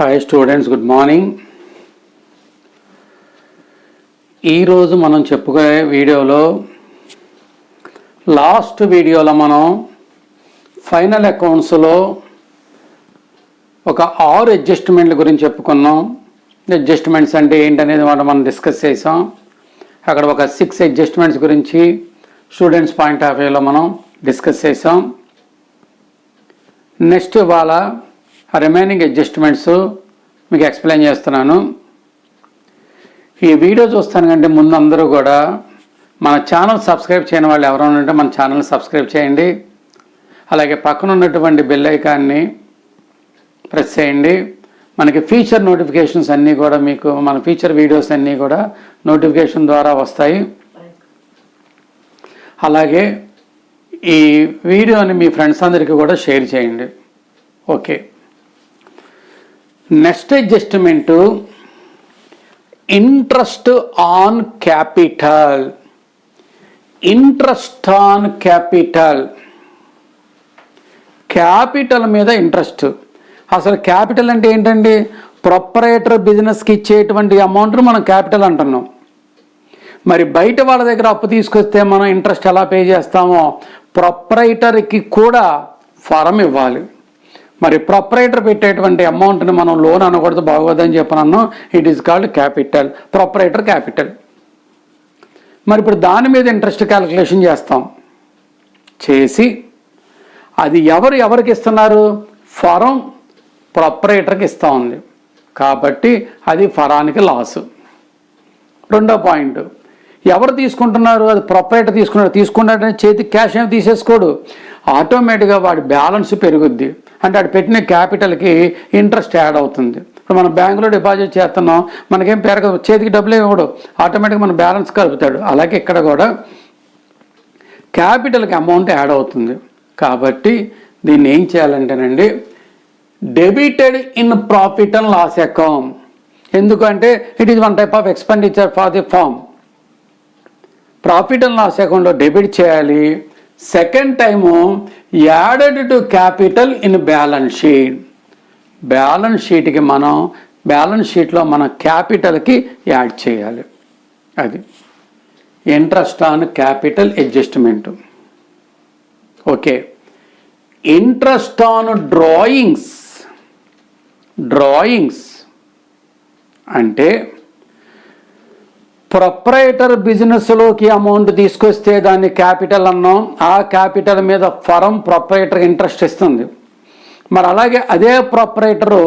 Hi students, good morning. ఈరోజు మనం చెప్పుకునే వీడియోలో లాస్ట్ వీడియోలో మనం ఫైనల్ అకౌంట్స్లో ఒక 6 అడ్జస్ట్మెంట్ల గురించి చెప్పుకున్నాం. అడ్జస్ట్మెంట్స్ అంటే ఏంటనేది మనం డిస్కస్ చేసాం. అక్కడ ఒక 6 అడ్జస్ట్మెంట్స్ గురించి స్టూడెంట్స్ పాయింట్ ఆఫ్ వ్యూలో మనం డిస్కస్ చేసాం. నెక్స్ట్ ఇవాళ రిమైనింగ్ అడ్జస్ట్మెంట్స్ మీకు ఎక్స్ప్లెయిన్ చేస్తున్నాను. ఈ వీడియో చూస్తాను కంటే ముందు అందరూ కూడా మన ఛానల్ సబ్స్క్రైబ్ చేయని వాళ్ళు ఎవరైనా ఉంటే మన ఛానల్ సబ్స్క్రైబ్ చేయండి. అలాగే పక్కన ఉన్నటువంటి బెల్ ఐకాన్ని ప్రెస్ చేయండి. మనకి ఫీచర్ నోటిఫికేషన్స్ అన్నీ కూడా మీకు మన ఫీచర్ వీడియోస్ అన్నీ కూడా నోటిఫికేషన్ ద్వారా వస్తాయి. అలాగే ఈ వీడియోని మీ ఫ్రెండ్స్ అందరికీ కూడా షేర్ చేయండి. Okay, next adjustment interest on capital. Interest on capital, capital మీద ఇంట్రెస్ట్. అసలు క్యాపిటల్ అంటే ఏంటండి? ప్రొపరేటర్ బిజినెస్కి ఇచ్చేటువంటి అమౌంట్ను మనం క్యాపిటల్ అంటున్నాం. మరి బయట వాళ్ళ దగ్గర అప్పు తీసుకొస్తే మనం ఇంట్రెస్ట్ ఎలా పే చేస్తామో ప్రొపరేటర్కి కూడా ఫారం ఇవ్వాలి. మరి ప్రొపరేటర్ పెట్టేటువంటి అమౌంట్ని మనం లోన్ అనకూడదు, బాగోదని చెప్పనన్నాం. It is called capital, proprietor capital. మరి ఇప్పుడు దాని మీద ఇంట్రెస్ట్ క్యాలిక్యులేషన్ చేస్తాం. చేసి అది ఎవరికి ఇస్తున్నారు? ఫరం ప్రొపరేటర్కి ఇస్తూ ఉంది కాబట్టి అది ఫరానికి లాసు. రెండో పాయింట్, ఎవరు తీసుకుంటున్నారు? అది ప్రొపరేటర్ తీసుకున్నాడంటే చేతికి క్యాష్ ఏమి తీసేసుకోడు, ఆటోమేటిక్గా వాడి బ్యాలెన్స్ పెరుగుద్ది. అంటే వాడు పెట్టిన క్యాపిటల్కి ఇంట్రెస్ట్ యాడ్ అవుతుంది. ఇప్పుడు మనం బ్యాంకులో డిపాజిట్ చేస్తున్నాం, మనకేం పెరగదు, చేతికి డబ్బులు ఇవ్వడు, ఆటోమేటిక్గా మన బ్యాలెన్స్ కలుపుతాడు. అలాగే ఇక్కడ కూడా క్యాపిటల్కి అమౌంట్ యాడ్ అవుతుంది. కాబట్టి దీన్ని ఏం చేయాలంటేనండి, debited in profit and loss account. ఎందుకంటే it is one type of expenditure for the firm. Profit and loss అకౌంట్లో డెబిట్ చేయాలి. Second time added to capital in balance sheet. Balance షీట్కి మనం బ్యాలెన్స్ షీట్లో మన క్యాపిటల్కి యాడ్ చేయాలి. అది interest on capital adjustment. Okay, interest on drawings. Drawings అంటే ప్రొపరేటర్ బిజినెస్లోకి అమౌంట్ తీసుకొస్తే దాన్ని క్యాపిటల్ అన్నాం. ఆ క్యాపిటల్ మీద ఫరం ప్రొపరేటర్కి ఇంట్రెస్ట్ ఇస్తుంది. మరి అలాగే అదే ప్రొపరేటరు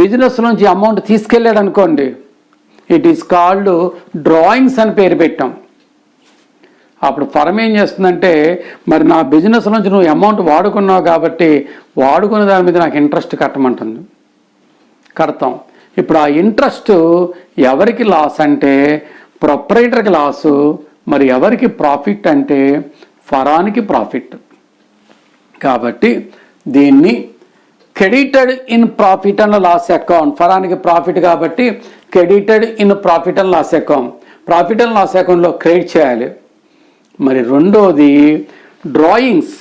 బిజినెస్ నుంచి అమౌంట్ తీసుకెళ్ళాడు అనుకోండి, ఇట్ ఈస్ కాల్డ్ డ్రాయింగ్స్ అని పేరు పెట్టాం. అప్పుడు ఫరం ఏం చేస్తుందంటే, మరి నా బిజినెస్ నుంచి నువ్వు అమౌంట్ వాడుకున్నావు కాబట్టి వాడుకునే దాని మీద నాకు ఇంట్రెస్ట్ కట్టమంటుంది, కడతాం. ఇప్పుడు ఆ ఇంట్రెస్ట్ ఎవరికి లాస్ అంటే ప్రొపరేటర్కి లాసు, మరి ఎవరికి ప్రాఫిట్ అంటే ఫరానికి ప్రాఫిట్. కాబట్టి దీన్ని credited in profit and loss account. ఫరానికి ప్రాఫిట్ కాబట్టి credited in profit and loss account. Profit and loss అకౌంట్లో క్రెడిట్ చేయాలి. మరి రెండోది డ్రాయింగ్స్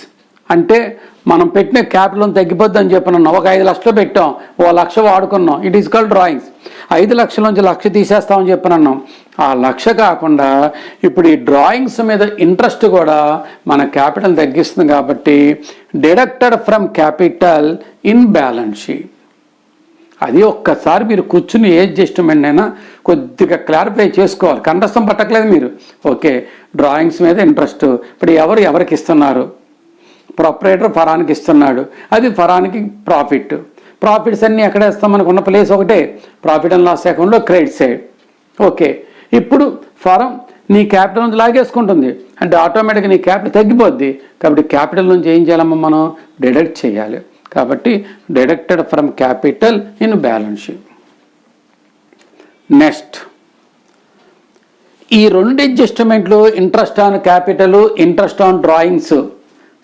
అంటే మనం పెట్టిన క్యాపిటల్ తగ్గిపోద్ది అని చెప్పినాం. ఒక 5 లక్షలు పెట్టాం, 1 లక్ష వాడుకున్నాం, ఇట్ ఈస్ కాల్డ్ డ్రాయింగ్స్. 5 లక్షల నుంచి 1,00,000 తీసేస్తామని చెప్పినాం. ఆ 1,00,000 కాకుండా ఇప్పుడు ఈ డ్రాయింగ్స్ మీద ఇంట్రెస్ట్ కూడా మన క్యాపిటల్ తగ్గిస్తుంది కాబట్టి deducted from capital in balance sheet. అది ఒక్కసారి మీరు కూర్చుని ఏ అడ్జస్ట్మెంట్ అయినా కొద్దిగా క్లారిఫై చేసుకోవాలి, కంఠస్థం పట్టట్లేదు మీరు. ఓకే, డ్రాయింగ్స్ మీద ఇంట్రెస్ట్ ఇప్పుడు ఎవరికి ఇస్తున్నారు? ప్రొపరేటర్ ఫరానికి ఇస్తున్నాడు, అది ఫరానికి ప్రాఫిట్. ప్రాఫిట్స్ అన్నీ ఎక్కడ వేస్తాం? మనకు ఉన్న ప్లేస్ ఒకటే, ప్రాఫిట్ అండ్ లాస్ అకౌంట్లో క్రెడిట్ సైడ్. ఓకే, ఇప్పుడు ఫరం నీ క్యాపిటల్ నుంచి లాగేసుకుంటుంది అంటే ఆటోమేటిక్గా నీ క్యాపిటల్ తగ్గిపోద్ది. కాబట్టి క్యాపిటల్ నుంచి ఏం చేయాలమ్మా? మనం డిడక్ట్ చేయాలి. కాబట్టి deducted from capital in balance sheet. Next ఈ 2 అడ్జస్ట్మెంట్లు, interest on capital, interest on drawings.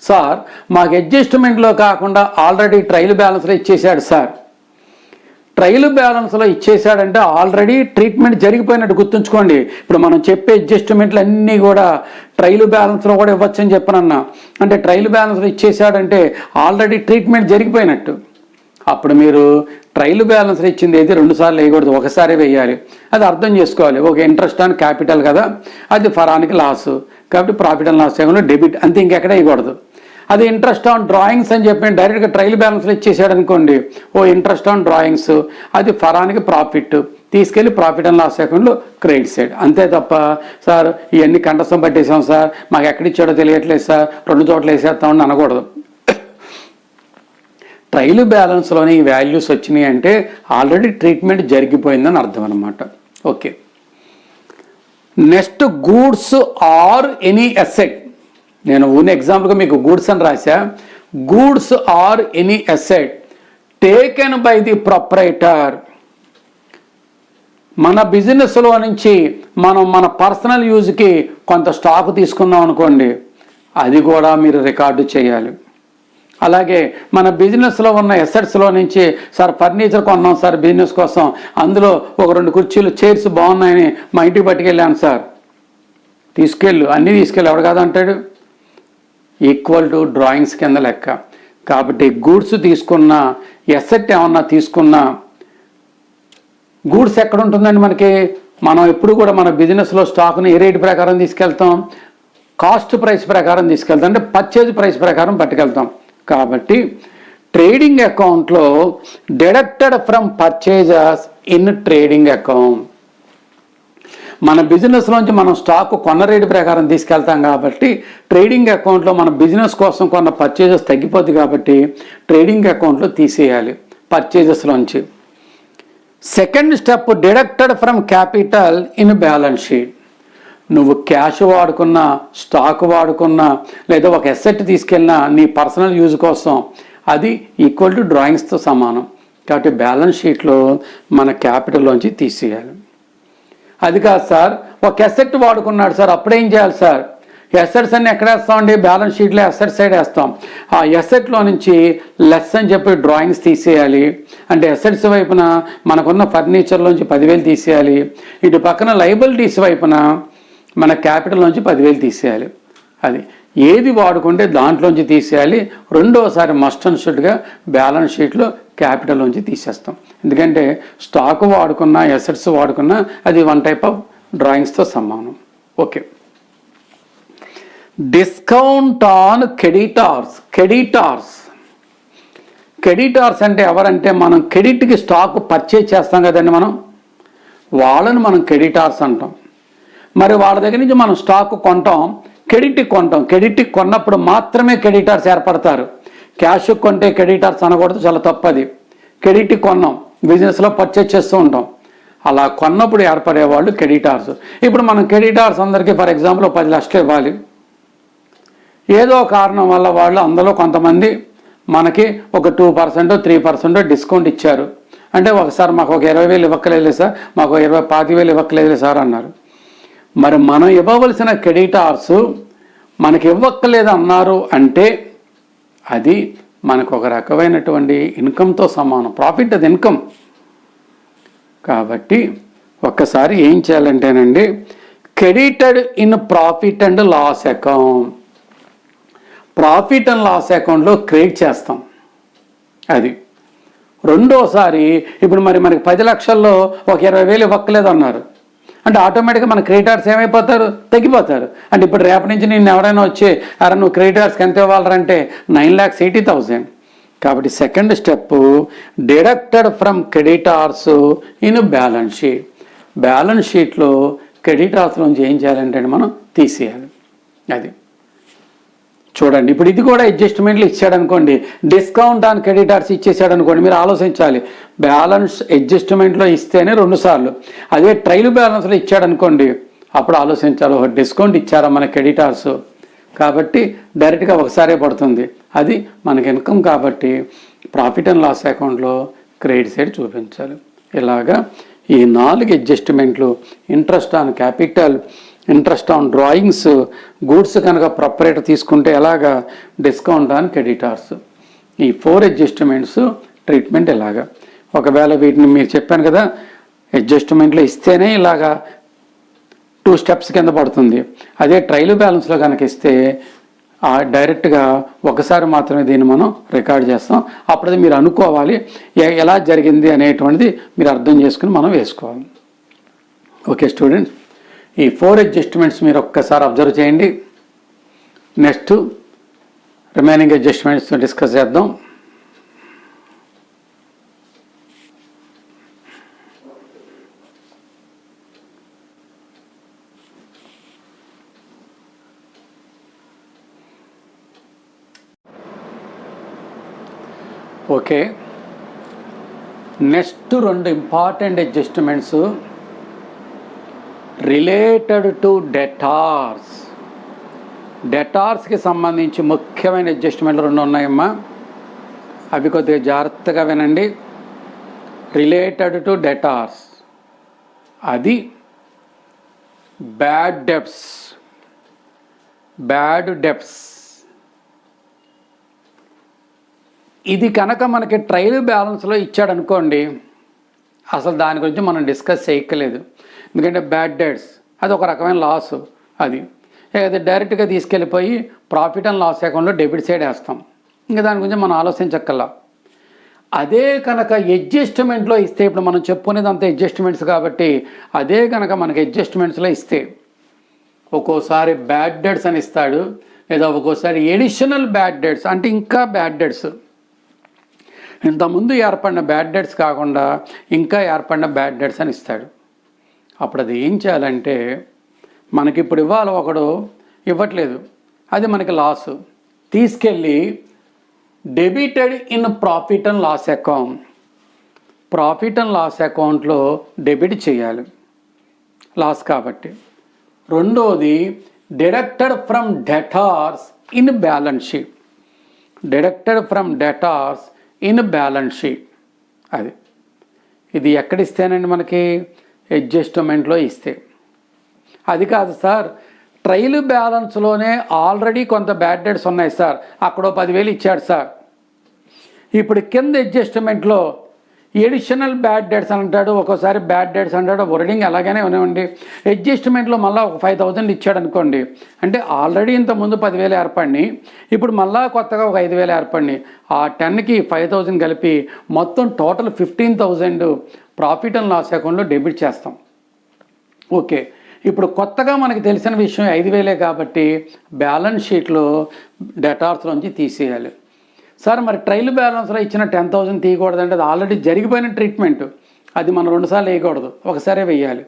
Sir మాకు అడ్జస్ట్మెంట్లో కాకుండా ఆల్రెడీ ట్రయల్ బ్యాలెన్స్లో ఇచ్చేసాడు సార్. ట్రయల్ బ్యాలెన్స్లో ఇచ్చేసాడంటే ఆల్రెడీ ట్రీట్మెంట్ జరిగిపోయినట్టు గుర్తుంచుకోండి. ఇప్పుడు మనం చెప్పే అడ్జస్ట్మెంట్లు అన్నీ కూడా ట్రయల్ బ్యాలెన్స్లో కూడా ఇవ్వచ్చని చెప్పనన్నా. అంటే ట్రయల్ బ్యాలెన్స్లో ఇచ్చేసాడంటే ఆల్రెడీ ట్రీట్మెంట్ జరిగిపోయినట్టు. అప్పుడు మీరు ట్రయల్ బ్యాలెన్స్ ఇచ్చింది ఏది 2 సార్లు వేయకూడదు, ఒకసారి వేయాలి. అది అర్థం చేసుకోవాలి. ఒక ఇంట్రెస్ట్ ఆన్ క్యాపిటల్ కదా, అది ఫరానికి లాస్, కాబట్టి ప్రాఫిట్ అండ్ లాస్ అకౌంట్లో డెబిట్, అంతే, ఇంకెక్కడ వేయకూడదు. అది ఇంట్రెస్ట్ ఆన్ డ్రాయింగ్స్ అని చెప్పి డైరెక్ట్గా ట్రయల్ బ్యాలెన్స్లో ఇచ్చేసాడు అనుకోండి, ఇంట్రెస్ట్ ఆన్ డ్రాయింగ్స్, అది ఫరానికి ప్రాఫిట్, తీసుకెళ్ళి ప్రాఫిట్ అండ్ లాస్ అకౌంట్లో క్రెడిట్ సైడ్. అంతే తప్ప సార్ ఇవన్నీ కంఠస్థం పట్టేసాం సార్, మాకు ఎక్కడిచ్చాడో తెలియట్లేదు సార్, 2 చోట్ల వేసేస్తామని అనకూడదు. ట్రయల్ బ్యాలెన్స్లోని ఈ వాల్యూస్ వచ్చినాయి అంటే ఆల్రెడీ ట్రీట్మెంట్ జరిగిపోయిందని అర్థం అనమాట. Okay, next goods or any asset. నేను ఓన్ ఎగ్జాంపుల్గా మీకు గూడ్స్ అని రాశా. Goods or any asset taken by the proprietor. మన బిజినెస్లో నుంచి మనం మన పర్సనల్ యూజ్కి కొంత స్టాక్ తీసుకుందాం అనుకోండి, అది కూడా మీరు రికార్డు చేయాలి. అలాగే మన బిజినెస్లో ఉన్న అసెట్స్లో నుంచి సార్ ఫర్నిచర్ కొన్నాం సార్ బిజినెస్ కోసం, అందులో ఒక 2 కుర్చీలు చైర్స్ బాగున్నాయని మా ఇంటికి పట్టుకెళ్ళాను సార్, తీసుకెళ్ళు, అన్నీ తీసుకెళ్ళి ఎవడు కాదంటాడు, ఈక్వల్ టు డ్రాయింగ్స్ కింద లెక్క. కాబట్టి గూడ్స్ తీసుకున్న, ఎసెట్ ఏమన్నా తీసుకున్నా, గూడ్స్ ఎక్కడ ఉంటుందండి మనకి, మనం ఎప్పుడు కూడా మన బిజినెస్లో స్టాక్ని ఏ రేటు ప్రకారం తీసుకెళ్తాం, కాస్ట్ ప్రైస్ ప్రకారం తీసుకెళ్తాం, అంటే పర్చేజ్ ప్రైస్ ప్రకారం పట్టుకెళ్తాం. కాబట్టి ట్రేడింగ్ అకౌంట్లో deducted from purchases in trading account. మన బిజినెస్లోంచి మనం స్టాక్ కొన్న రేటు ప్రకారం తీసుకెళ్తాం కాబట్టి ట్రేడింగ్ అకౌంట్లో మన బిజినెస్ కోసం కొన్న పర్చేజెస్ తగ్గిపోద్ది కాబట్టి ట్రేడింగ్ అకౌంట్లో తీసేయాలి పర్చేజెస్లోంచి. Second step deducted from capital in balance sheet. నువ్వు క్యాష్ వాడుకున్నా, స్టాక్ వాడుకున్నా, లేదా ఒక అసెట్ తీసుకెళ్ళినా నీ పర్సనల్ యూజ్ కోసం, అది ఈక్వల్ టు డ్రాయింగ్స్తో సమానం. కాబట్టి బ్యాలెన్స్ షీట్లో మన క్యాపిటల్లోంచి తీసేయాలి. అది కాదు సార్, ఒక అసెట్ వాడుకున్నాడు సార్, అప్పుడేం చేయాలి సార్, అసెట్స్ అన్ని ఎక్కడ వేస్తామండి, బ్యాలెన్స్ షీట్లో అసెట్ సైడ్ వేస్తాం. ఆ అసెట్లో నుంచి లెస్ అని చెప్పి డ్రాయింగ్స్ తీసేయాలి. అంటే అసెట్స్ వైపున మనకున్న ఫర్నిచర్లోంచి 10,000 తీసేయాలి, ఇటు పక్కన లయబిలిటీస్ వైపున మన క్యాపిటల్ నుంచి 10,000 తీసేయాలి. అది ఏది వాడుకుంటే దాంట్లోంచి తీసేయాలి. రెండోసారి మస్ట్ అండ్ షుడ్గా బ్యాలెన్స్ షీట్లో క్యాపిటల్ నుంచి తీసేస్తాం. ఎందుకంటే స్టాక్ వాడుకున్నా, అసెట్స్ వాడుకున్నా అది 1 టైప్ ఆఫ్ డ్రాయింగ్స్తో సమానం. Okay, discount on creditors. Creditors అంటే ఎవరంటే మనం క్రెడిట్కి స్టాక్ పర్చేజ్ చేస్తాం కదండి, వాళ్ళని మనం క్రెడిటార్స్ అంటాం. మరి వాళ్ళ దగ్గర నుంచి మనం స్టాక్ కొంటాం, క్రెడిట్కి కొన్నప్పుడు మాత్రమే క్రెడిటార్స్ ఏర్పడతారు. క్యాష్ కొంటే క్రెడిటార్స్ అనకూడదు, చాలా తప్పది. క్రెడిట్కి కొన్నాం, బిజినెస్లో పర్చేజ్ చేస్తూ ఉంటాం, అలా కొన్నప్పుడు ఏర్పడేవాళ్ళు క్రెడిటార్స్. ఇప్పుడు మనం క్రెడిటార్స్ అందరికీ ఫర్ ఎగ్జాంపుల్ 10 లక్షలు ఇవ్వాలి. ఏదో కారణం వల్ల వాళ్ళు అందులో కొంతమంది మనకి ఒక 2% 3% డిస్కౌంట్ ఇచ్చారు. అంటే ఒకసారి మాకు ఒక 20,000 ఇవ్వక్కలేదు సార్, మాకు 25,000 ఇవ్వక్కలేదు సార్ అన్నారు. మరి మనం ఇవ్వవలసిన క్రెడిటార్స్ మనకి ఇవ్వక్కలేదు అన్నారు అంటే అది మనకు ఒక రకమైనటువంటి ఇన్కమ్తో సమానం, ప్రాఫిట్, అది ఇన్కమ్. కాబట్టి ఒక్కసారి ఏం చేయాలంటేనండి, credited in profit and loss account, profit and loss అకౌంట్లో క్రెడిట్ చేస్తాం. అది రెండోసారి ఇప్పుడు మనకి 10 లక్షల్లో ఒక 20,000 ఇవ్వక్కలేదు అన్నారు అంటే ఆటోమేటిక్గా మన క్రెడిటార్స్ ఏమైపోతారు, తగ్గిపోతారు. అంటే ఇప్పుడు రేపటి నుంచి నేను ఎవరైనా వచ్చి అరే నువ్వు క్రెడిటార్స్కి ఎంత ఇవ్వాలంటే 9,80,000. కాబట్టి second step deducted from creditors in balance sheet. Balance షీట్లో క్రెడిటార్స్ నుంచి ఏం చేయాలంటే మనం తీసేయాలి. అది చూడండి, ఇప్పుడు ఇది కూడా అడ్జస్ట్మెంట్లు ఇచ్చాడు అనుకోండి, డిస్కౌంట్ ఆన్ క్రెడిటార్స్ ఇచ్చేసాడు అనుకోండి, మీరు ఆలోచించాలి. బ్యాలెన్స్ అడ్జస్ట్మెంట్లో ఇస్తేనే 2 సార్లు, అదే ట్రయల్ బ్యాలెన్స్లో ఇచ్చాడు అనుకోండి అప్పుడు ఆలోచించాలి, ఒక డిస్కౌంట్ ఇచ్చారా మన క్రెడిటార్స్, కాబట్టి డైరెక్ట్గా ఒకసారే పడుతుంది, అది మనకి ఇన్కమ్ కాబట్టి ప్రాఫిట్ అండ్ లాస్ అకౌంట్లో క్రెడిట్ సైడ్ చూపించాలి. ఇలాగా ఈ 4 అడ్జస్ట్మెంట్లు, interest on capital, interest on drawings, goods కనుక ప్రొపరేటర్ తీసుకుంటే ఎలాగా, డిస్కౌంట్ ఆన్ క్రెడిటార్స్, ఈ 4 అడ్జస్ట్మెంట్స్ ట్రీట్మెంట్ ఎలాగా. ఒకవేళ వీటిని మీరు చెప్పాను కదా అడ్జస్ట్మెంట్లో ఇస్తేనే ఇలాగా 2 స్టెప్స్ కింద పడుతుంది, అదే ట్రయల్ బ్యాలెన్స్లో కనుక ఇస్తే డైరెక్ట్గా ఒకసారి మాత్రమే దీన్ని మనం రికార్డ్ చేస్తాం. అప్పుడది మీరు అనుకోవాలి ఎలా జరిగింది అనేటువంటిది మీరు అర్థం చేసుకుని మనం వేసుకోవాలి. ఓకే స్టూడెంట్స్, ఈ 4 అడ్జస్ట్మెంట్స్ మీరు ఒక్కసారి అబ్జర్వ్ చేయండి. నెక్స్ట్ రిమైనింగ్ అడ్జస్ట్మెంట్స్ డిస్కస్ చేద్దాం. Okay, next 2 important adjustments related to debtors. డెటార్స్కి సంబంధించి ముఖ్యమైన అడ్జస్ట్మెంట్లు 2 ఉన్నాయమ్మా. అవి కొద్దిగా జాగ్రత్తగా వినండి. రిలేటెడ్ టు డెటార్స్, అది బ్యాడ్ డెబ్ట్స్. ఇది కనుక మనకి ట్రయల్ బ్యాలెన్స్లో ఇచ్చాడు అనుకోండి, అసలు దాని గురించి మనం డిస్కస్ చేయక్కలేదు. ఎందుకంటే బ్యాడ్ డెట్స్ అది ఒక రకమైన లాస్. అది డైరెక్ట్గా తీసుకెళ్ళిపోయి ప్రాఫిట్ అండ్ లాస్ అకౌంట్లో డెబిట్ సైడ్ వేస్తాం. ఇంకా దాని గురించి మనం ఆలోచించక్కల్లా. అదే కనుక అడ్జస్ట్మెంట్లో ఇస్తే, ఇప్పుడు మనం చెప్పుకునేది అంతా అడ్జస్ట్మెంట్స్ కాబట్టి, అదే కనుక మనకి అడ్జస్ట్మెంట్స్లో ఇస్తే ఒక్కోసారి బ్యాడ్ డెట్స్ అని ఇస్తాడు, లేదా ఒక్కోసారి ఎడిషనల్ బ్యాడ్ డెట్స్ అంటే ఇంకా బ్యాడ్ డెట్స్, ఇంతకుముందు ఏర్పడిన బ్యాడ్ డెట్స్ కాకుండా ఇంకా ఏర్పడిన బ్యాడ్ డెట్స్ అని ఇస్తాడు. అప్పుడు అది ఏం చేయాలంటే, మనకి ఇప్పుడు ఇవ్వాలి, ఒకడు ఇవ్వట్లేదు, అది మనకి లాస్, తీసుకెళ్ళి debited in profit and loss అకౌంట్లో డెబిట్ చేయాలి, లాస్ కాబట్టి. రెండోది deducted from debtors in balance sheet. అది ఇది ఎక్కడిస్తేనండి మనకి అడ్జస్ట్మెంట్లో ఇస్తే. అది కాదు సార్, ట్రయల్ బ్యాలెన్స్లోనే ఆల్రెడీ కొంత బ్యాడ్ డెట్స్ ఉన్నాయి సార్, అక్కడో 10,000 ఇచ్చాడు సార్, ఇప్పుడు కింద అడ్జస్ట్మెంట్లో ఎడిషనల్ బ్యాడ్ డెట్స్ అని అంటాడు, ఒక్కోసారి బ్యాడ్ డెట్స్ అంటాడు, వర్డింగ్ అలాగనే ఉన్నాయండి. అడ్జస్ట్మెంట్లో మళ్ళీ ఒక 5,000 ఇచ్చాడు అనుకోండి, అంటే ఆల్రెడీ ఇంతకుముందు 10,000 ఏర్పడినాయి, ఇప్పుడు మళ్ళీ కొత్తగా ఒక 5,000 ఏర్పడినాయి. ఆ 10కి 5,000 కలిపి మొత్తం టోటల్ 15,000 ప్రాఫిట్ అండ్ లాస్ అకౌంట్లో డెబిట్ చేస్తాం. ఓకే, ఇప్పుడు కొత్తగా మనకి తెలిసిన విషయం 5,000 కాబట్టి బ్యాలెన్స్ షీట్లో డెటార్స్లోంచి తీసేయాలి. సార్ మరి ట్రయల్ బ్యాలెన్స్లో ఇచ్చిన 10,000 తీయకూడదంటే అది ఆల్రెడీ జరిగిపోయిన ట్రీట్మెంట్, అది మనం 2 సార్లు వేయకూడదు, ఒకసారే వేయాలి.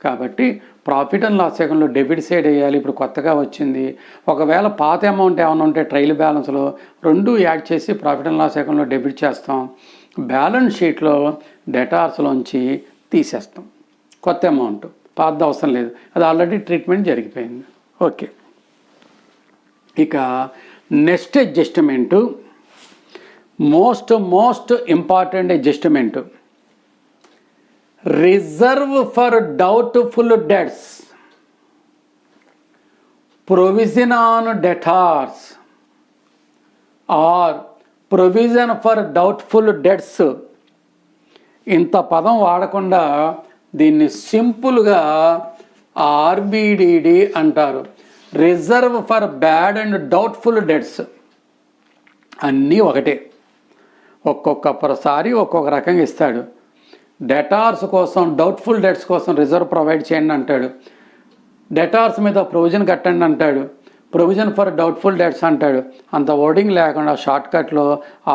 కాబట్టి ప్రాఫిట్ అండ్ లాస్ అకౌంట్లో డెబిట్ సైడ్ వేయాలి. ఇప్పుడు కొత్తగా వచ్చింది, ఒకవేళ పాత అమౌంట్ ఏమైనా ఉంటే ట్రయల్ బ్యాలెన్స్లో 2 యాడ్ చేసి ప్రాఫిట్ అండ్ లాస్ అకౌంట్లో డెబిట్ చేస్తాం, బ్యాలెన్స్ షీట్లో డెటార్స్లోంచి తీసేస్తాం. కొత్త అమౌంట్, పాత అవసరం లేదు, అది ఆల్రెడీ ట్రీట్మెంట్ జరిగిపోయింది. ఓకే, ఇక next adjustment most important adjustment, reserve for doubtful debts, provision on debtors or provision for doubtful debts. ఇంత పదం వాడకుండా దీన్ని సింపుల్గా ఆర్బిడిడి అంటారు. Reserve for bad and doubtful debts అన్నీ ఒకటే, ఒక్కొక్కసారి ఒక్కొక్క రకంగా ఇస్తాడు. డెటార్స్ కోసం, డౌట్ఫుల్ డెట్స్ కోసం రిజర్వ్ ప్రొవైడ్ చేయండి అంటాడు, డెటార్స్ మీద ప్రొవిజన్ కట్టండి అంటాడు, ప్రొవిజన్ ఫర్ డౌట్ఫుల్ డెట్స్ అంటాడు. అంత వర్డింగ్ లేకుండా షార్ట్కట్లో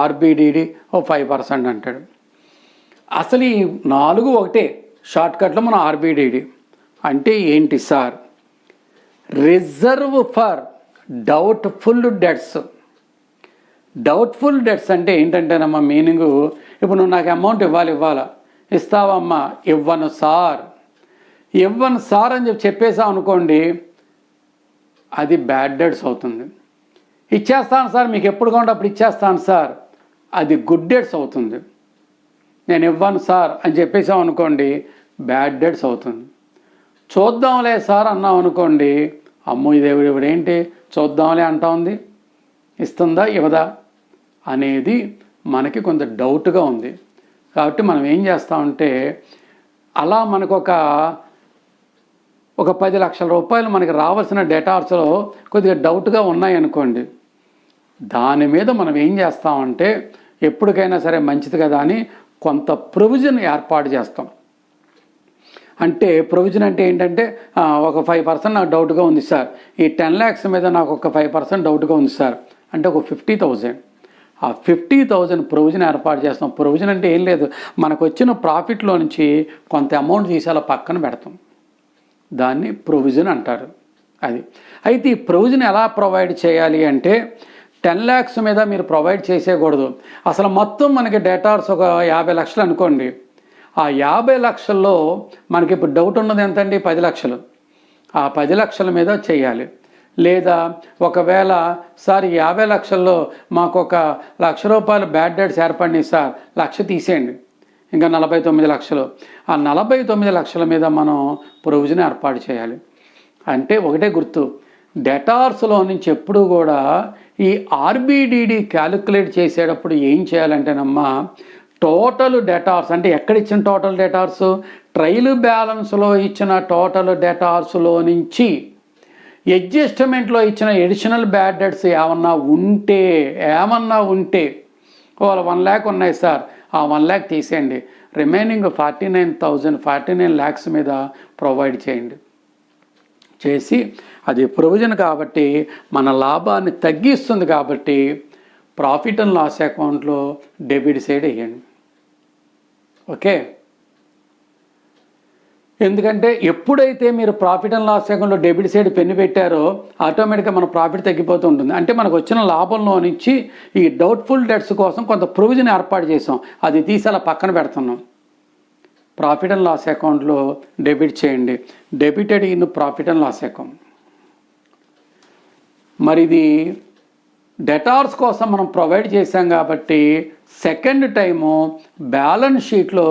ఆర్బిడిడి 5% అంటాడు. అసలు ఈ 4 ఒకటే, షార్ట్కట్లో మనం ఆర్బిడిడి అంటే ఏంటి sir? Reserve for doubtful debts. Doubtful debts అంటే ఏంటంటేనమ్మా మీనింగు, ఇప్పుడు నువ్వు నాకు అమౌంట్ ఇవ్వాలా, ఇస్తావమ్మా, ఇవ్వను సార్ అని చెప్పేసావు అనుకోండి, అది బ్యాడ్ డెట్స్ అవుతుంది. ఇచ్చేస్తాను సార్, మీకు ఎప్పుడు కావాలంటే అప్పుడు ఇచ్చేస్తాను సార్, అది గుడ్ డెట్స్ అవుతుంది. నేను ఇవ్వను సార్ అని చెప్పేసాం అనుకోండి, బ్యాడ్ డెట్స్ అవుతుంది. చూద్దాంలే సార్ అన్నాం అనుకోండి, అమ్మో ఇదేవిడు ఏంటి చూద్దాంలే అంటా ఉంది, ఇస్తుందా ఇవ్వదా అనేది మనకి కొంత డౌట్గా ఉంది. కాబట్టి మనం ఏం చేస్తామంటే, అలా మనకు ఒక 10 లక్షల రూపాయలు మనకి రావాల్సిన డెటార్స్లో కొద్దిగా డౌట్గా ఉన్నాయనుకోండి, దాని మీద మనం ఏం చేస్తామంటే ఎప్పటికైనా సరే మంచిది కదా అని కొంత ప్రొవిజన్ ఏర్పాటు చేస్తాం. అంటే ప్రొవిజన్ అంటే ఏంటంటే ఒక 5% నాకు డౌట్గా ఉంది సార్, ఈ 10 lakhs మీద నాకు ఒక 5% డౌట్గా ఉంది సార్ అంటే ఒక 50,000, ఆ 50,000 ప్రొవిజన్ ఏర్పాటు చేస్తాం. ప్రొవిజన్ అంటే ఏం లేదు, మనకు వచ్చిన ప్రాఫిట్లో నుంచి కొంత అమౌంట్ తీసి అలా పక్కన పెడతాం, దాన్ని ప్రొవిజన్ అంటారు. అది అయితే ఈ ప్రొవిజన్ ఎలా ప్రొవైడ్ చేయాలి అంటే 10 lakhs మీద మీరు ప్రొవైడ్ చేసేయకూడదు. అసలు మొత్తం మనకి డేటార్స్ ఒక 50 లక్షలు అనుకోండి, ఆ 50 లక్షల్లో మనకి ఇప్పుడు డౌట్ ఉన్నది ఎంతండి, 10 లక్షలు. ఆ 10 లక్షల మీద చేయాలి. లేదా ఒకవేళ సార్ 50 లక్షల్లో మాకు ఒక ₹1,00,000 బ్యాడ్ డెట్స్ ఏర్పడినాయి సార్, 1,00,000 తీసేయండి, ఇంకా 49 లక్షలు. ఆ 49 లక్షల మీద మనం ప్రొవిజన్ ఏర్పాటు చేయాలి. అంటే ఒకటే గుర్తు, డెటార్స్లో నుంచి ఎప్పుడు కూడా ఈ ఆర్బిడిడి క్యాలిక్యులేట్ చేసేటప్పుడు ఏం చేయాలంటేనమ్మా, టోటల్ డెటార్స్ అంటే ఎక్కడ ఇచ్చిన టోటల్ డెటార్స్, ట్రయల్ బ్యాలెన్స్లో ఇచ్చిన టోటల్ డెటార్స్లో నుంచి అడ్జస్ట్మెంట్లో ఇచ్చిన ఎడిషనల్ బ్యాడ్ డెట్స్ ఏమన్నా ఉంటే వాళ్ళు 1 lakh ఉన్నాయి సార్, ఆ 1 lakh తీసేయండి, రిమైనింగ్ 49 lakhs మీద ప్రొవైడ్ చేయండి. చేసి అది ప్రొవిజన్ కాబట్టి మన లాభాన్ని తగ్గిస్తుంది కాబట్టి ప్రాఫిట్ అండ్ లాస్ అకౌంట్లో డెబిట్ సైడ్ వేయండి. ఓకే, ఎందుకంటే ఎప్పుడైతే మీరు ప్రాఫిట్ అండ్ లాస్ అకౌంట్లో డెబిట్ సైడ్ పెన్ను పెట్టారో ఆటోమేటిక్గా మన ప్రాఫిట్ తగ్గిపోతూ ఉంటుంది. అంటే మనకు వచ్చిన లాభంలో నుంచి ఈ డౌట్ఫుల్ డెట్స్ కోసం కొంత ప్రొవిజన్ ఏర్పాటు చేసాం, అది తీసి అలా పక్కన పెడుతున్నాం. ప్రాఫిట్ అండ్ లాస్ అకౌంట్లో డెబిట్ చేయండి, debited in profit and loss account. మరి ఇది డెటార్స్ కోసం మనం ప్రొవైడ్ చేసాం కాబట్టి సెకండ్ టైము బ్యాలెన్స్ షీట్లో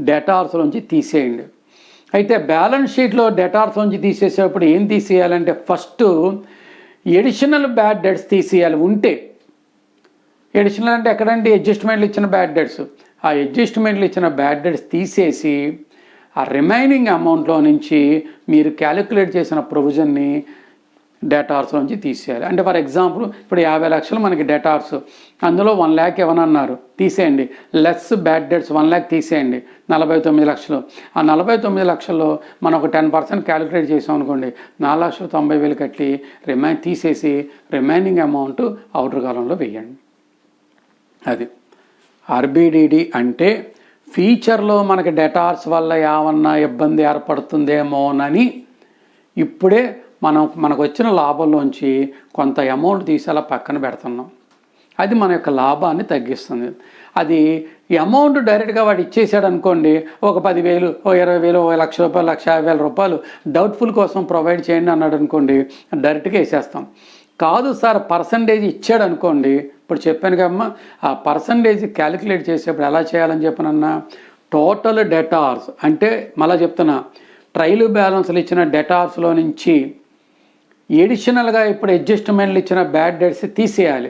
డెటార్స్ నుంచి తీసేయండి. అయితే బ్యాలెన్స్ షీట్లో డెటార్స్ నుంచి తీసేసేటప్పుడు ఏం తీసేయాలంటే ఫస్ట్ ఎడిషనల్ బ్యాడ్ డెట్స్ తీసేయాలి. ఉంటే ఎడిషనల్ అంటే ఎక్కడంటే అడ్జస్ట్మెంట్లు ఇచ్చిన బ్యాడ్ డెట్స్, ఆ అడ్జస్ట్మెంట్లు ఇచ్చిన బ్యాడ్ డెట్స్ తీసేసి ఆ రిమైనింగ్ అమౌంట్లో నుంచి మీరు క్యాలిక్యులేట్ చేసిన ప్రొవిజన్ని డెటార్స్ నుంచి తీసేయాలి. అంటే ఫర్ ఎగ్జాంపుల్ ఇప్పుడు 50 లక్షలు మనకి డెటార్స్, అందులో 1 lakh ఇవ్వనన్నారు, తీసేయండి. లెస్ బ్యాడ్ డెట్స్ 1 lakh తీసేయండి, 49 లక్షలు. ఆ 49 లక్షల్లో మనం ఒక 10% క్యాలిక్యులేట్ చేసాం అనుకోండి, 4,90,000 కట్టి తీసేసి రిమైనింగ్ అమౌంట్ అవుటర్ కాలంలో వేయండి. అది ఆర్బిడిడి అంటే ఫ్యూచర్లో మనకి డెటార్స్ వల్ల ఏమన్నా ఇబ్బంది ఏర్పడుతుందేమోనని ఇప్పుడే మనకు వచ్చిన లాభంలోంచి కొంత అమౌంట్ తీసి అలా పక్కన పెడుతున్నాం. అది మన యొక్క లాభాన్ని తగ్గిస్తుంది. అది ఈ అమౌంట్ డైరెక్ట్గా వాడు ఇచ్చేసాడు అనుకోండి, ఒక 10,000, ఓ 20,000, ఓ ₹1,00,000, ₹1,50,000 డౌట్ఫుల్ కోసం ప్రొవైడ్ చేయండి అన్నాడు అనుకోండి, డైరెక్ట్గా వేసేస్తాం. కాదు సార్ పర్సంటేజ్ ఇచ్చాడు అనుకోండి, ఇప్పుడు చెప్పాను కమ్మా, ఆ పర్సంటేజ్ క్యాలిక్యులేట్ చేసేప్పుడు ఎలా చేయాలని చెప్పనన్నా, టోటల్ డెటార్స్ అంటే మళ్ళీ చెప్తున్నా, ట్రయల్ బ్యాలెన్స్లు ఇచ్చిన డెటార్స్లో నుంచి ఎడిషనల్గా ఇప్పుడు అడ్జస్ట్మెంట్లు ఇచ్చిన బ్యాడ్ డెట్స్ తీసేయాలి.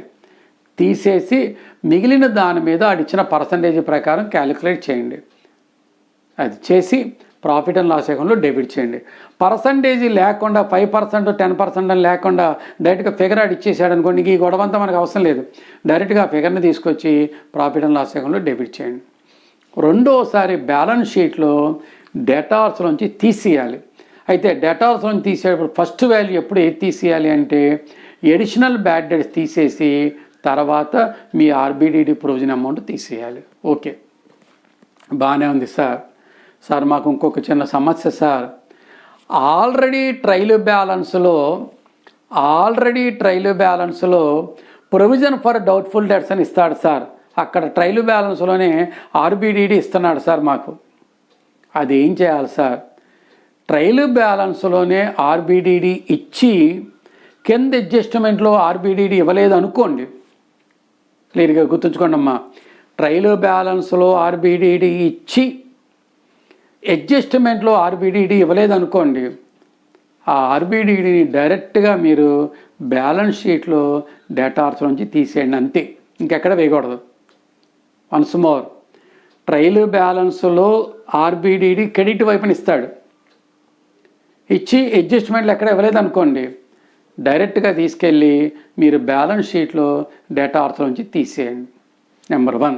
తీసేసి మిగిలిన దాని మీద ఆడిచ్చిన పర్సంటేజ్ ప్రకారం క్యాలిక్యులేట్ చేయండి. అది చేసి ప్రాఫిట్ అండ్ లాస్ అకౌంట్లో డెబిట్ చేయండి. పర్సంటేజ్ లేకుండా 5%, 10% అని లేకుండా డైరెక్ట్గా ఫిగర్ ఆడి ఇచ్చేసాడు అనుకోండి, ఈ గొడవ అంతా మనకు అవసరం లేదు. డైరెక్ట్గా ఫిగర్ని తీసుకొచ్చి ప్రాఫిట్ అండ్ లాస్ అకౌంట్లో డెబిట్ చేయండి. రెండోసారి బ్యాలెన్స్ షీట్లో డెటార్స్ నుంచి తీసేయాలి. అయితే డెటార్స్ నుంచి తీసేటప్పుడు ఫస్ట్ వాల్యూ ఎప్పుడు ఏది తీసేయాలి అంటే ఎడిషనల్ బ్యాడ్ డెట్స్ తీసేసి తర్వాత మీ ఆర్బిడిడి ప్రొవిజన్ అమౌంట్ తీసేయాలి. ఓకే, బాగానే ఉంది సార్. సార్ మాకు ఇంకొక చిన్న సమస్య సార్, ఆల్రెడీ ట్రయల్ బ్యాలెన్స్లో ప్రొవిజన్ ఫర్ డౌట్ఫుల్ డెట్స్ అని ఇస్తాడు సార్, అక్కడ ట్రయల్ బ్యాలెన్స్లోనే ఆర్బిడిడి ఇస్తున్నాడు సార్ మాకు. అది ఏం చేయాలి సార్, ట్రయల్ బ్యాలెన్స్లోనే ఆర్బిడిడి ఇచ్చి కింద అడ్జస్ట్మెంట్లో ఆర్బిడిడి ఇవ్వలేదు అనుకోండి, క్లియర్గా గుర్తుంచుకోండి అమ్మా, ట్రయల్ బ్యాలెన్స్లో ఆర్బిడిడి ఇచ్చి అడ్జస్ట్మెంట్లో ఆర్బిడిడి ఇవ్వలేదు అనుకోండి, ఆ ఆర్బిడిడిని డైరెక్ట్గా మీరు బ్యాలెన్స్ షీట్లో డెటార్స్ నుంచి తీసేయండి, అంతే, ఇంకెక్కడ వేయకూడదు. వన్స్ మోర్, ట్రయల్ బ్యాలెన్స్లో ఆర్బిడిడి క్రెడిట్ వైపుని ఇస్తాడు, ఇచ్చి అడ్జస్ట్మెంట్లు ఎక్కడ ఇవ్వలేదు అనుకోండి, డైరెక్ట్గా తీసుకెళ్ళి మీరు బ్యాలెన్స్ షీట్లో డేటార్స్లోంచి తీసేయండి. నెంబర్ 1.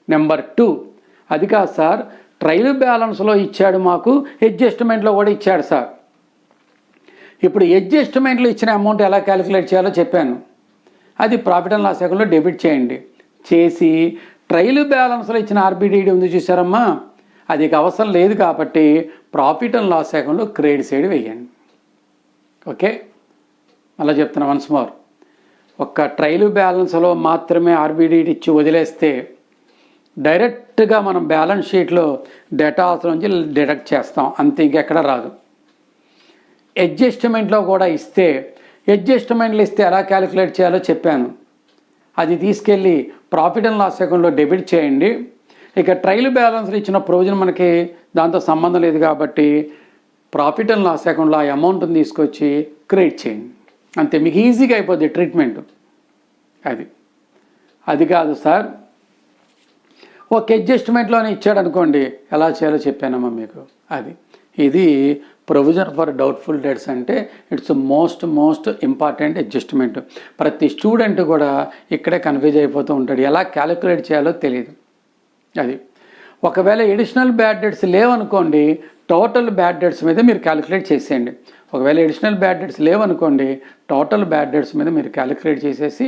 నెంబర్ 2, అది కాదు సార్, ట్రయల్ బ్యాలెన్స్లో ఇచ్చాడు, మాకు అడ్జస్ట్మెంట్లో కూడా ఇచ్చాడు సార్. ఇప్పుడు అడ్జస్ట్మెంట్లో ఇచ్చిన అమౌంట్ ఎలా క్యాలిక్యులేట్ చేయాలో చెప్పాను. అది ప్రాఫిట్ అండ్ లాస్ అకౌంట్లో డెబిట్ చేయండి. చేసి ట్రయల్ బ్యాలెన్స్లో ఇచ్చిన ఆర్బిడిడి ఉంది చూసారమ్మా, అది అవసరం లేదు కాబట్టి ప్రాఫిట్ అండ్ లాస్ అకౌంట్లో క్రెడిట్ సైడ్ వేయండి. ఓకే, అలా చెప్తున్నా వన్స్ మోర్. ఒక్క ట్రయల్ బ్యాలెన్స్లో మాత్రమే ఆర్బిడిడి ఇచ్చి వదిలేస్తే డైరెక్ట్గా మనం బ్యాలెన్స్ షీట్లో డేటాస్ నుంచి డిడక్ట్ చేస్తాం, అంతే, ఇంకెక్కడ రాదు. అడ్జస్ట్మెంట్లో కూడా ఇస్తే, అడ్జస్ట్మెంట్లు ఇస్తే ఎలా క్యాలిక్యులేట్ చేయాలో చెప్పాను. అది తీసుకెళ్ళి ప్రాఫిట్ అండ్ లాస్ అకౌంట్లో డెబిట్ చేయండి. ఇక ట్రయల్ బ్యాలెన్స్లో ఇచ్చిన ప్రొవిజన్ మనకి దాంతో సంబంధం లేదు కాబట్టి ప్రాఫిట్ అండ్ లాస్ అకౌంట్లో ఆ అమౌంట్ని తీసుకొచ్చి క్రెడిట్ చేయండి, అంతే. మీకు ఈజీగా అయిపోద్ది ట్రీట్మెంట్. అది కాదు సార్, ఒక అడ్జస్ట్మెంట్లోనే ఇచ్చాడు అనుకోండి, ఎలా చేయాలో చెప్పానమ్మా మీకు. ఇది ప్రొవిజన్ ఫర్ డౌట్ఫుల్ డెట్స్ అంటే ఇట్స్ మోస్ట్ ఇంపార్టెంట్ అడ్జస్ట్మెంట్. ప్రతి స్టూడెంట్ కూడా ఇక్కడే కన్ఫ్యూజ్ అయిపోతూ ఉంటాడు, ఎలా క్యాలిక్యులేట్ చేయాలో తెలియదు. ఒకవేళ ఎడిషనల్ బ్యాడ్ డెట్స్ లేవనుకోండి, టోటల్ బ్యాడ్ డెట్స్ మీద మీరు క్యాలిక్యులేట్ చేసేయండి. ఒకవేళ ఎడిషనల్ బ్యాడ్ డెట్స్ లేవనుకోండి, టోటల్ బ్యాడ్ డెట్స్ మీద మీరు క్యాలిక్యులేట్ చేసేసి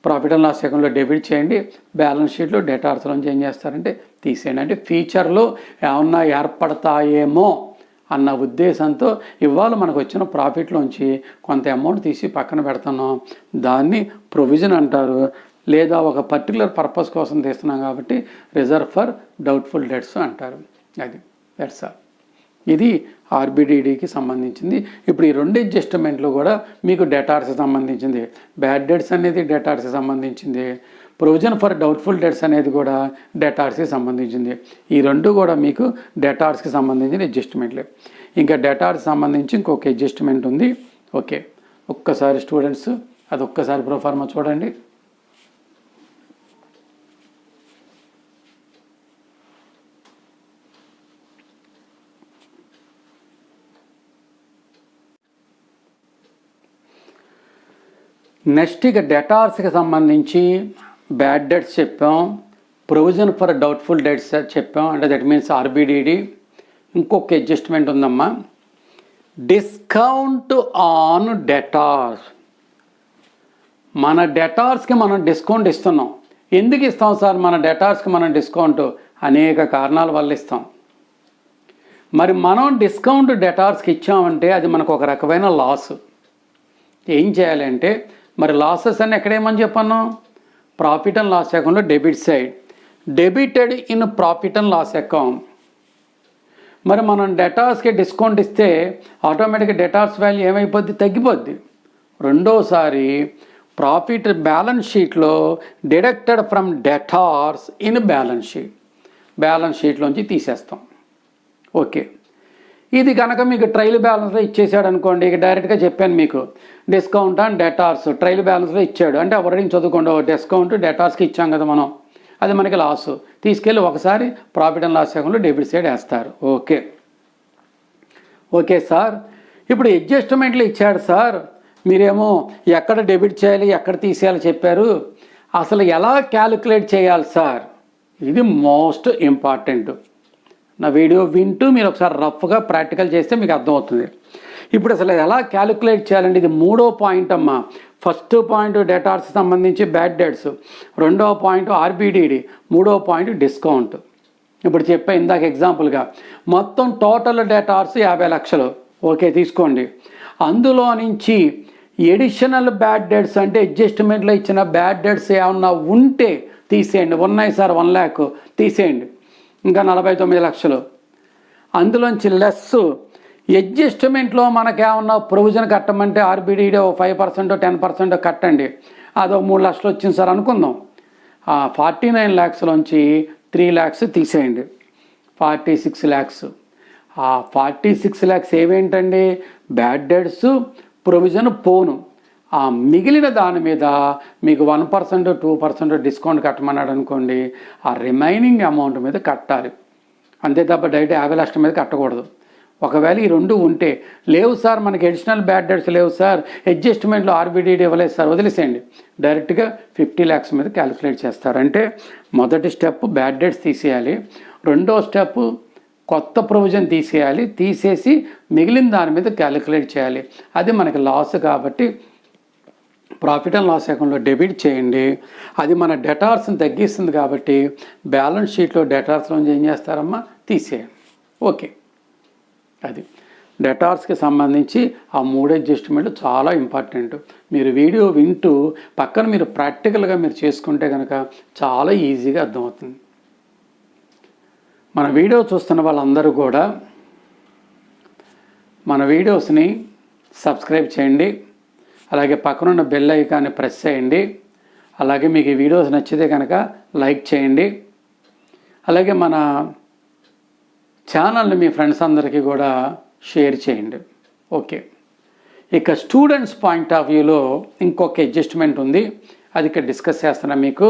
ప్రాఫిట్ అండ్ లాస్ అకౌంట్లో డెబిట్ చేయండి. బ్యాలెన్స్ షీట్లో డేటార్స్లోంచి ఏం చేస్తారంటే తీసేయండి. అంటే ఫ్యూచర్లో ఏమన్నా ఏర్పడతాయేమో అన్న ఉద్దేశంతో ఇవాళ మనకు వచ్చిన ప్రాఫిట్లోంచి కొంత అమౌంట్ తీసి పక్కన పెడుతున్నాం, దాన్ని ప్రొవిజన్ అంటారు. లేదా ఒక పర్టికులర్ పర్పస్ కోసం తీస్తున్నాం కాబట్టి రిజర్వ్ ఫర్ డౌట్ఫుల్ డెట్స్ అంటారు. That's all. ఇది ఆర్బిడిడికి సంబంధించింది. ఇప్పుడు ఈ 2 అడ్జస్ట్మెంట్లు కూడా మీకు డేటార్స్కి సంబంధించింది. బ్యాడ్ డెట్స్ అనేది డేటార్స్కి సంబంధించింది, ప్రొవిజన్ ఫర్ డౌట్ఫుల్ డెట్స్ అనేది కూడా డేటార్స్కి సంబంధించింది. ఈ 2 కూడా మీకు డేటార్స్కి సంబంధించిన అడ్జస్ట్మెంట్లే. ఇంకా డేటార్స్ సంబంధించి ఇంకొక అడ్జస్ట్మెంట్ ఉంది. ఓకే, ఒక్కసారి స్టూడెంట్స్ అది ఒక్కసారి ప్రొఫార్మా చూడండి. నెక్స్ట్ ఇక డేటార్స్కి సంబంధించి బ్యాడ్ డెట్స్ చెప్పాం, ప్రొవిజన్ ఫర్ డౌట్ఫుల్ డెట్స్ చెప్పాం, అంటే దట్ మీన్స్ ఆర్బిడిడి. ఇంకొక అడ్జస్ట్మెంట్ ఉందమ్మా, డిస్కౌంట్ ఆన్ డేటార్స్. మన డేటార్స్కి మనం డిస్కౌంట్ ఇస్తున్నాం. ఎందుకు ఇస్తాం సార్ మన డేటార్స్కి మనం డిస్కౌంట్? అనేక కారణాల వల్ల ఇస్తాం. మరి మనం డిస్కౌంట్ డేటార్స్కి ఇచ్చామంటే అది మనకు ఒక రకమైన లాస్. ఏం చేయాలంటే మరి లాసెస్ అని ఎక్కడేమని చెప్పాను, ప్రాఫిట్ అండ్ లాస్ అకౌంట్లో debit side, debited in profit and loss account. మరి మనం డేటార్స్కి డిస్కౌంట్ ఇస్తే ఆటోమేటిక్గా డేటార్స్ వాల్యూ ఏమైపోద్ది, తగ్గిపోద్ది. రెండోసారి ప్రాఫిట్ బ్యాలెన్స్ షీట్లో deducted from debtors in balance sheet, balance షీట్లోంచి తీసేస్తాం. ఓకే, ఇది కనుక మీకు ట్రయల్ బ్యాలెన్స్లో ఇచ్చేసాడు అనుకోండి, ఇక డైరెక్ట్గా చెప్పాను మీకు డిస్కౌంట్ అండ్ డేటార్స్ ట్రయల్ బ్యాలెన్స్లో ఇచ్చాడు అంటే వర్డింగ్ చదువుకోండి, డిస్కౌంట్ డేటార్స్కి ఇచ్చాం కదా మనం, అది మనకి లాసు. తీసుకెళ్ళి ఒకసారి ప్రాఫిట్ అండ్ లాస్ అకౌంట్లో డెబిట్ సైడ్ వేస్తారు. ఓకే సార్, ఇప్పుడు అడ్జస్ట్మెంట్లు ఇచ్చాడు సార్, మీరేమో ఎక్కడ డెబిట్ చేయాలి ఎక్కడ తీసేయాలి చెప్పారు, అసలు ఎలా క్యాలిక్యులేట్ చేయాలి సార్? ఇది మోస్ట్ ఇంపార్టెంట్. నా వీడియో వింటూ మీరు ఒకసారి రఫ్గా ప్రాక్టికల్ చేస్తే మీకు అర్థమవుతుంది. ఇప్పుడు అసలు ఎలా క్యాలిక్యులేట్ చేయాలండి, ఇది 3వ పాయింట్ అమ్మా. ఫస్ట్ పాయింట్ డేటార్స్కి సంబంధించి బ్యాడ్ డెట్స్, 2వ పాయింట్ ఆర్బిడిడి, 3వ పాయింట్ డిస్కౌంట్. ఇప్పుడు చెప్పా ఇందాక ఎగ్జాంపుల్గా మొత్తం టోటల్ డేటార్స్ 50 లక్షలు. ఓకే, తీసుకోండి. అందులో నుంచి ఎడిషనల్ బ్యాడ్ డెట్స్ అంటే అడ్జస్ట్మెంట్లో ఇచ్చిన బ్యాడ్ డెట్స్ ఏమన్నా ఉంటే తీసేయండి. ఉన్నాయి సార్ 1 lakh, తీసేయండి. ఇంకా 49 లక్షలు. అందులోంచి లెస్ అడ్జస్ట్మెంట్లో మనకేమన్నా ప్రొవిజన్ కట్టమంటే ఆర్బిడిడి 5% 10% కట్టండి, అదో 3 లక్షలు వచ్చింది సార్ అనుకుందాం. 49 lakhsలోంచి 3 lakhs తీసేయండి, 46 lakhs. 46 lakhs ఏమేంటండి, బ్యాడ్ డెట్స్ ప్రొవిజన్ పోను. ఆ మిగిలిన దాని మీద మీకు 1% 2% డిస్కౌంట్ కట్టమన్నాడు అనుకోండి, ఆ రిమైనింగ్ అమౌంట్ మీద కట్టాలి. అంతే తప్ప డైరెక్ట్ 50 లక్షల మీద కట్టకూడదు. ఒకవేళ ఈ రెండు ఉంటే, లేవు సార్ మనకి అడిషనల్ బ్యాడ్ డెట్స్ లేవు సార్, అడ్జస్ట్మెంట్లో ఆర్బిడిడి ఇవ్వలేదు సార్, వదిలేసేయండి. డైరెక్ట్గా 50 lakhs మీద క్యాలిక్యులేట్ చేస్తారు. అంటే మొదటి స్టెప్ బ్యాడ్ డెట్స్ తీసేయాలి, రెండో స్టెప్ కొత్త ప్రొవిజన్ తీసేయాలి, తీసేసి మిగిలిన దాని మీద క్యాలిక్యులేట్ చేయాలి. అది మనకి లాస్ కాబట్టి ప్రాఫిట్ అండ్ లాస్ అకౌంట్లో డెబిట్ చేయండి. అది మన డెటార్స్ని తగ్గిస్తుంది కాబట్టి బ్యాలెన్స్ షీట్లో డెటార్స్లోంచి ఏం చేస్తారమ్మా, తీసేయండి. ఓకే, అది డెటార్స్కి సంబంధించి ఆ 3 అడ్జస్ట్మెంట్లు చాలా ఇంపార్టెంట్. మీరు వీడియో వింటూ పక్కన మీరు ప్రాక్టికల్గా మీరు చేసుకుంటే కనుక చాలా ఈజీగా అర్థమవుతుంది. మన వీడియో చూస్తున్న వాళ్ళందరూ కూడా మన వీడియోస్ని సబ్స్క్రైబ్ చేయండి, అలాగే పక్కనున్న బెల్ ఐకాన్ని ప్రెస్ చేయండి. అలాగే మీకు ఈ వీడియోస్ నచ్చితే కనుక లైక్ చేయండి. అలాగే మన ఛానల్ని మీ ఫ్రెండ్స్ అందరికీ కూడా షేర్ చేయండి. ఓకే, ఇక స్టూడెంట్స్ పాయింట్ ఆఫ్ వ్యూలో ఇంకొక అడ్జస్ట్మెంట్ ఉంది, అది ఇక్కడ డిస్కస్ చేస్తున్నా మీకు.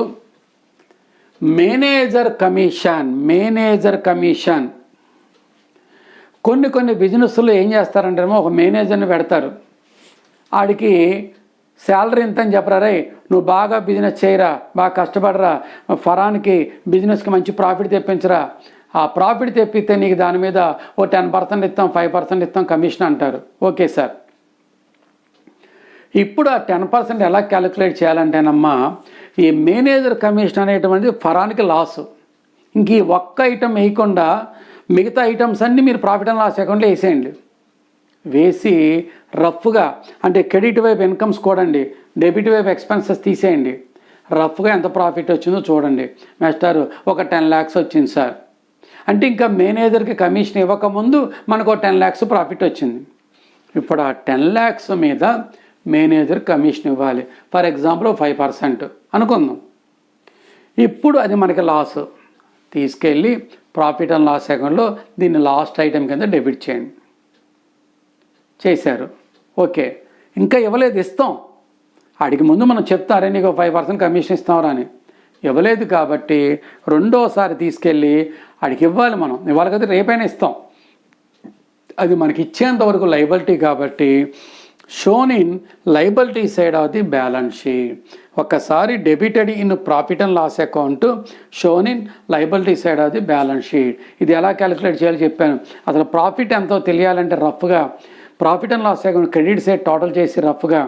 Manager commission. కొన్ని బిజినెస్లో ఏం చేస్తారంటే ఒక మేనేజర్ని పెడతారు, ఆడికి శాలరీ ఎంత అని చెప్పరా, నువ్వు బాగా బిజినెస్ చేయరా, బాగా కష్టపడరా, ఫరానికి బిజినెస్కి మంచి ప్రాఫిట్ తెప్పించరా, ఆ ప్రాఫిట్ తెప్పిస్తే నీకు దాని మీద ఓ 10% ఇస్తాం, 5% ఇస్తాం కమిషన్ అంటారు. ఓకే సార్, ఇప్పుడు ఆ 10% ఎలా క్యాలిక్యులేట్ చేయాలంటేనమ్మా, ఈ మేనేజర్ కమిషన్ అనేటువంటిది ఫరానికి లాసు. ఇంక ఈ ఒక్క ఐటమ్ వేయకుండా మిగతా ఐటమ్స్ అన్నీ మీరు ప్రాఫిట్ అండ్ లాస్ అకౌంట్లో వేసేయండి. వేసి రఫ్గా, అంటే క్రెడిట్ వైపు ఇన్కమ్స్ కూడండి, డెబిట్ వైపు ఎక్స్పెన్సెస్ తీసేయండి. రఫ్గా ఎంత ప్రాఫిట్ వచ్చిందో చూడండి. మాస్టర్ ఒక 10 lakhs వచ్చింది సార్ అంటే, ఇంకా మేనేజర్కి కమిషన్ ఇవ్వకముందు మనకు 10 lakhs ప్రాఫిట్ వచ్చింది. ఇప్పుడు ఆ 10 lakhs మీద మేనేజర్ కమిషన్ ఇవ్వాలి. ఫర్ ఎగ్జాంపుల్ 5% అనుకుందాం. ఇప్పుడు అది మనకి లాస్, తీసుకెళ్ళి ప్రాఫిట్ అండ్ లాస్ అకౌంట్లో దీన్ని లాస్ట్ ఐటెం కింద డెబిట్ చేయండి. చేశారు. ఓకే, ఇంకా ఇవ్వలేదు, ఇస్తాం. అడిగి ముందు మనం చెప్తారే నీకు 5% కమిషన్ ఇస్తామరా అని, ఇవ్వలేదు కాబట్టి రెండోసారి తీసుకెళ్ళి అడిగి ఇవ్వాలి. మనం ఇవ్వాలి కదా, రేపైనా ఇస్తాం. అది మనకి ఇచ్చేంత వరకు లైబిలిటీ కాబట్టి shown in liability side of the balance sheet. ఒక్కసారి debited in profit and loss account, shown in liability side of the balance sheet. ఇది ఎలా క్యాలిక్యులేట్ చేయాలో చెప్పాను. అసలు ప్రాఫిట్ ఎంతో తెలియాలంటే రఫ్గా profit and loss account credit side total చేసి రఫ్గా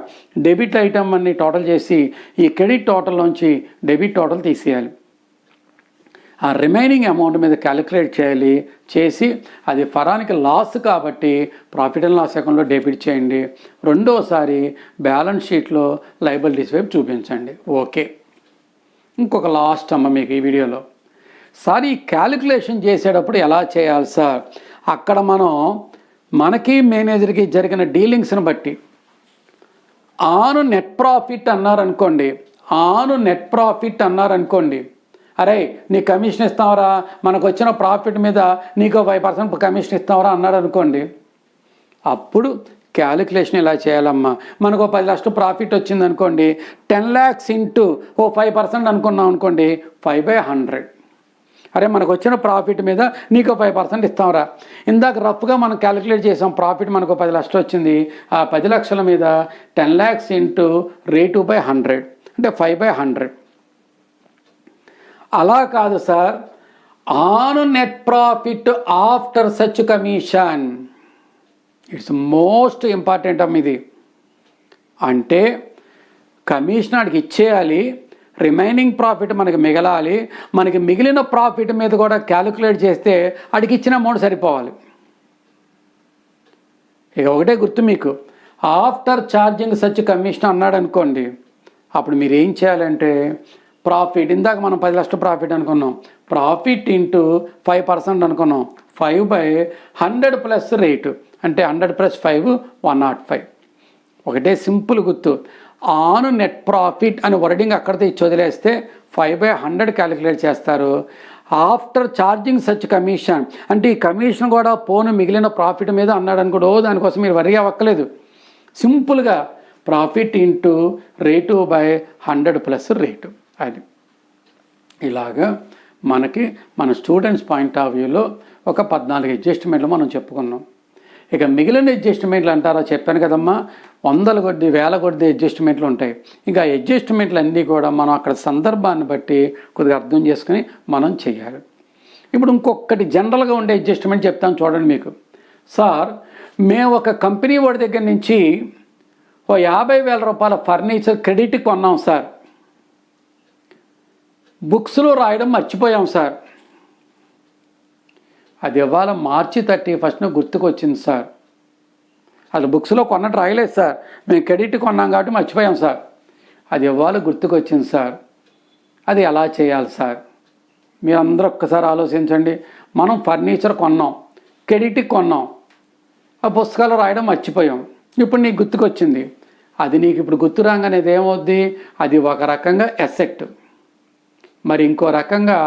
డెబిట్ ఐటమ్ అన్ని టోటల్ చేసి ఈ క్రెడిట్ టోటల్లోంచి డెబిట్ టోటల్ తీసేయాలి. ఆ రిమైనింగ్ అమౌంట్ మీద క్యాలిక్యులేట్ చేయాలి. చేసి అది ఫరానికి లాస్ కాబట్టి ప్రాఫిట్ అండ్ లాస్ అకౌంట్లో డెబిట్ చేయండి. రెండోసారి బ్యాలెన్స్ షీట్లో లైబిలిటీస్ వైపు చూపించండి. ఓకే, ఇంకొక లాస్ట్ అమ్మ మీకు ఈ వీడియోలో. సార్ ఈ క్యాలిక్యులేషన్ చేసేటప్పుడు ఎలా చేయాలి సార్, అక్కడ మనకి మేనేజర్కి జరిగిన డీలింగ్స్ని బట్టి ఆను నెట్ ప్రాఫిట్ అన్నారనుకోండి, అరే నీ కమిషన్ ఇస్తావరా, మనకు వచ్చిన ప్రాఫిట్ మీద నీకు 5% కమిషన్ ఇస్తావరా అన్నాడు అనుకోండి, అప్పుడు క్యాలిక్యులేషన్ ఇలా చేయాలమ్మా. మనకు 10 lakhs ప్రాఫిట్ వచ్చింది అనుకోండి, 10 lakhs ఇంటూ 5% అనుకున్నాం అనుకోండి, 5/100. అరే మనకు వచ్చిన ప్రాఫిట్ మీద నీకు 5% ఇస్తాంరా. ఇందాక రఫ్గా మనం క్యాలిక్యులేట్ చేసాం, ప్రాఫిట్ మనకు 10 lakhs వచ్చింది. ఆ 10 lakhs మీద 10 lakhs ఇంటూ రేటు బై 100 అంటే 5/100. అలా కాదు sir, on net profit after such commission, it's most important అమ్మ ఇది. అంటే కమిషన్ ఆడికి ఇచ్చేయాలి, రిమైనింగ్ ప్రాఫిట్ మనకి మిగలాలి. మనకి మిగిలిన ప్రాఫిట్ మీద కూడా క్యాలిక్యులేట్ చేస్తే ఆడికి ఇచ్చిన అమౌంట్ సరిపోవాలి. ఇక ఒకటే గుర్తు మీకు, ఆఫ్టర్ ఛార్జింగ్ సచ్ కమిషన్ అన్నాడు అనుకోండి, అప్పుడు మీరు ఏం చేయాలంటే ప్రాఫిట్, ఇందాక మనం 10 lakhs ప్రాఫిట్ అనుకున్నాం, ప్రాఫిట్ ఇంటూ 5% అనుకున్నాం, 5/100 ప్లస్ రేటు అంటే 100 + 5 105. ఒకటే సింపుల్ గుర్తు, ఆన్ నెట్ ప్రాఫిట్ అని వర్డింగ్ అక్కడితో ఇచ్చి వదిలేస్తే 5/100 క్యాలిక్యులేట్ చేస్తారు. ఆఫ్టర్ ఛార్జింగ్ సచ్ కమిషన్ అంటే ఈ కమిషన్ కూడా పోను మిగిలిన ప్రాఫిట్ మీద అన్నాడు అనుకోడు, దానికోసం మీరు వరి అవ్వక్కలేదు. సింపుల్గా profit into rate by 100 plus rate. అది ఇలాగా మనకి మన స్టూడెంట్స్ పాయింట్ ఆఫ్ వ్యూలో ఒక 14 అడ్జస్ట్మెంట్లు మనం చెప్పుకున్నాం. ఇక మిగిలిన అడ్జస్ట్మెంట్లు అంటారా, చెప్పాను కదమ్మా, వందల కొద్ది వేల కొద్ది అడ్జస్ట్మెంట్లు ఉంటాయి. ఇంకా అడ్జస్ట్మెంట్లు అన్నీ కూడా మనం అక్కడ సందర్భాన్ని బట్టి కొద్దిగా అర్థం చేసుకుని మనం చేయాలి. ఇప్పుడు ఇంకొకటి జనరల్గా ఉండే అడ్జస్ట్మెంట్ చెప్తాను చూడండి మీకు. సార్, మేము ఒక కంపెనీ వాడి దగ్గర నుంచి ఓ 50,000 రూపాయల ఫర్నిచర్ క్రెడిట్ కొన్నాం సార్, బుక్స్లో రాయడం మర్చిపోయాం సార్, అది ఇవాళ మార్చి 31న గుర్తుకొచ్చింది సార్, అది బుక్స్లో కొన్నట్టు రాయలేదు సార్, మేము క్రెడిట్ కొన్నాం కాబట్టి మర్చిపోయాం సార్, అది ఇవాళ గుర్తుకొచ్చింది సార్, అది ఎలా చేయాలి సార్? మీరందరూ ఒక్కసారి ఆలోచించండి. మనం ఫర్నిచర్ కొన్నాం, క్రెడిట్ కొన్నాం, ఆ పుస్తకాలు రాయడం మర్చిపోయాం, ఇప్పుడు నీకు గుర్తుకొచ్చింది. అది నీకు ఇప్పుడు గుర్తు రాగానేది ఏమవుద్ది? అది ఒక రకంగా ఎసెట్. మరి ఇంకో రకంగా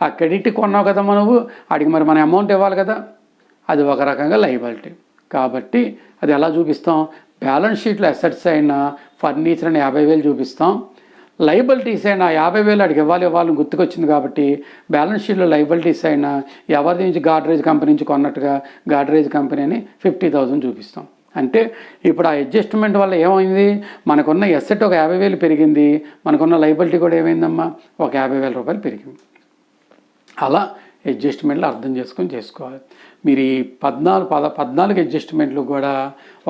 ఆ క్రెడిట్ కొన్నావు కదా మనవు, అడిగి మరి మన అమౌంట్ ఇవ్వాలి కదా, అది ఒక రకంగా లయబిలిటీ. కాబట్టి అది ఎలా చూపిస్తాం? బ్యాలెన్స్ షీట్లో అసెట్స్ అయినా ఫర్నిచర్ అని 50,000 చూపిస్తాం, లయబిలిటీస్ అయినా 50,000 అడిగి ఇవ్వాలని గుర్తుకొచ్చింది కాబట్టి బ్యాలెన్స్ షీట్లో లయబిలిటీస్ అయినా ఎవరి నుంచి గాడ్రేజ్ కంపెనీ నుంచి కొన్నట్టుగా గాడ్రేజ్ కంపెనీ అని 50,000 చూపిస్తాం. అంటే ఇప్పుడు ఆ అడ్జస్ట్మెంట్ వల్ల ఏమైంది? మనకున్న ఎసెట్ ఒక 50,000 పెరిగింది, మనకున్న లయబిలిటీ కూడా ఏమైందమ్మా? ఒక 50,000 రూపాయలు పెరిగింది. అలా అడ్జస్ట్మెంట్లు అర్థం చేసుకోవాలి. మీరు ఈ 14 అడ్జస్ట్మెంట్లు కూడా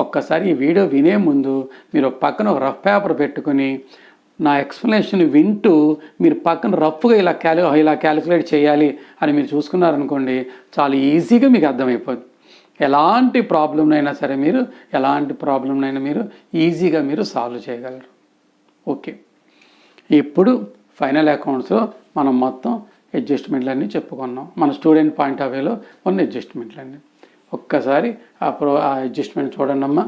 ఒక్కసారి ఈ వీడియో వినే ముందు మీరు పక్కన ఒక రఫ్ పేపర్ పెట్టుకుని నా ఎక్స్ప్లెనేషన్ వింటూ మీరు పక్కన రఫ్గా ఇలా క్యాలిక్యులేట్ చేయాలి అని మీరు చూసుకున్నారనుకోండి, చాలా ఈజీగా మీకు అర్థమైపోద్ది. ఎలాంటి ప్రాబ్లంనైనా సరే మీరు ఈజీగా మీరు సాల్వ్ చేయగలరు. ఓకే, ఇప్పుడు ఫైనల్ అకౌంట్స్లో మనం మొత్తం అడ్జస్ట్మెంట్లన్నీ చెప్పుకున్నాం. మన స్టూడెంట్ పాయింట్ ఆఫ్ వ్యూలో ఉన్న అడ్జస్ట్మెంట్లన్నీ ఒక్కసారి ఆ అడ్జస్ట్మెంట్ చూడండి అమ్మా.